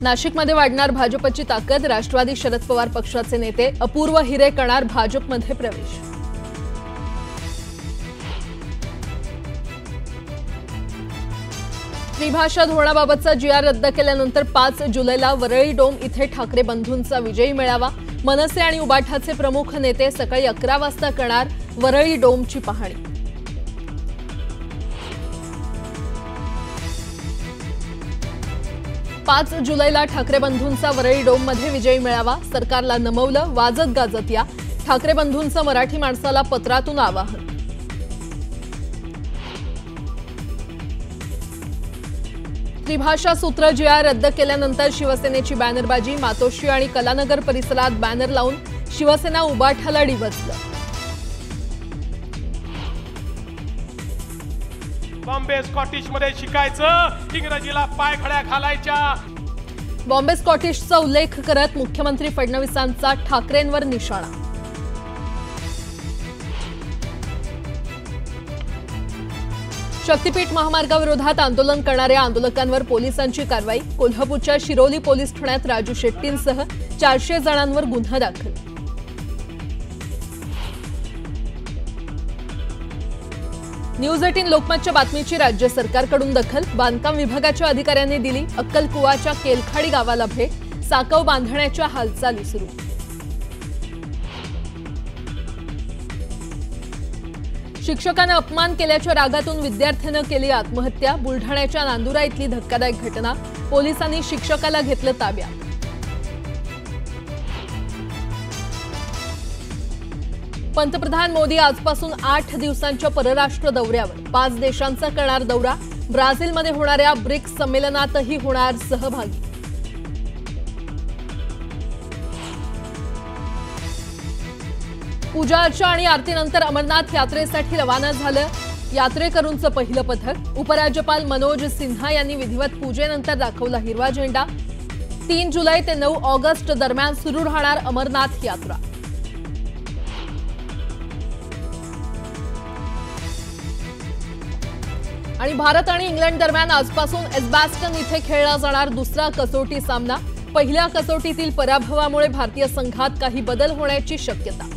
नाशिकमध्ये वाढणार भाजपची ताकद। राष्ट्रवादी शरद पवार पक्षाचे नेते अपूर्व हिरे करणार भाजपमध्ये प्रवेश। त्रिभाषा धोरणाबाबतचा GR रद्द केल्यानंतर 5 जुलैला वरळी डोम इथे ठाकरे बंधूंचा विजयी मेळावा। मनसे आणि उबाठाचे प्रमुख नेते सकाळी 11 वाजता करणार वरळी डोमची पाहणी। 5 जुलैला ठाकरे बंधूंचा वरळी डोममध्ये विजयी मेळावा। सरकारला नमवलं, वाजत गाजत या, ठाकरे बंधूंचं मराठी माणसाला पत्रातून आवाहन। त्रिभाषा सूत्र GR रद्द केल्यानंतर शिवसेनेची बॅनरबाजी। मातोश्री आणि कलानगर परिसरात बॅनर लावून शिवसेना उबाठाला डिवचलं। बॉम्बे स्कॉटिश मध्ये शिकायचं, इंग्रजीला पाय खड्या घालायच्या। बॉम्बे स्कॉटिशचा उल्लेख करत मुख्यमंत्री फडणवीसांचा ठाकरेंवर निशाणा। शक्तीपीठ महामार्गाविरोधात आंदोलन करणाऱ्या आंदोलकांवर पोलिसांची कारवाई। कोल्हापूरच्या शिरोली पोलीस ठाण्यात राजू शेट्टींसह 400 जणांवर गुन्हा दाखल। न्यूज 18 लोकमतच्या बातमीची राज्य सरकारकडून दखल। बांधकाम विभागाच्या अधिकाऱ्यांनी दिली। अक्कलकुवाच्या केलखाडी गावाला भेट। साकव बांधण्याच्या हालचाली सुरू। शिक्षकांना अपमान केल्याच्या रागातून विद्यार्थ्यानं केली आत्महत्या। बुलढाण्याच्या नांदुरा इथली धक्कादायक घटना। पोलिसांनी शिक्षकाला घेतलं ताब्यात। पंतप्रधान मोदी आजपासून 8 दिवसांच्या परराष्ट्र दौऱ्यावर। 5 देशांचा करणार दौरा। ब्राझीलमध्ये होणाऱ्या ब्रिक्स संमेलनातही होणार सहभागी। पूजा अर्चा आणि आरतीनंतर अमरनाथ यात्रेसाठी रवाना झालं यात्रेकरूंचं पहिलं पथक। उपराज्यपाल मनोज सिन्हा यांनी विधिवत पूजेनंतर दाखवला हिरवा झेंडा। 3 जुलै ते 9 ऑगस्ट दरम्यान सुरू राहणार अमरनाथ यात्रा। आणि भारत आणि इंग्लंड दरम्यान आजपासून एजबॅस्टन इथे खेळला जाणार दुसरा कसोटी सामना। पहिल्या कसोटीतील पराभवामुळे भारतीय संघात काही बदल होण्याची शक्यता।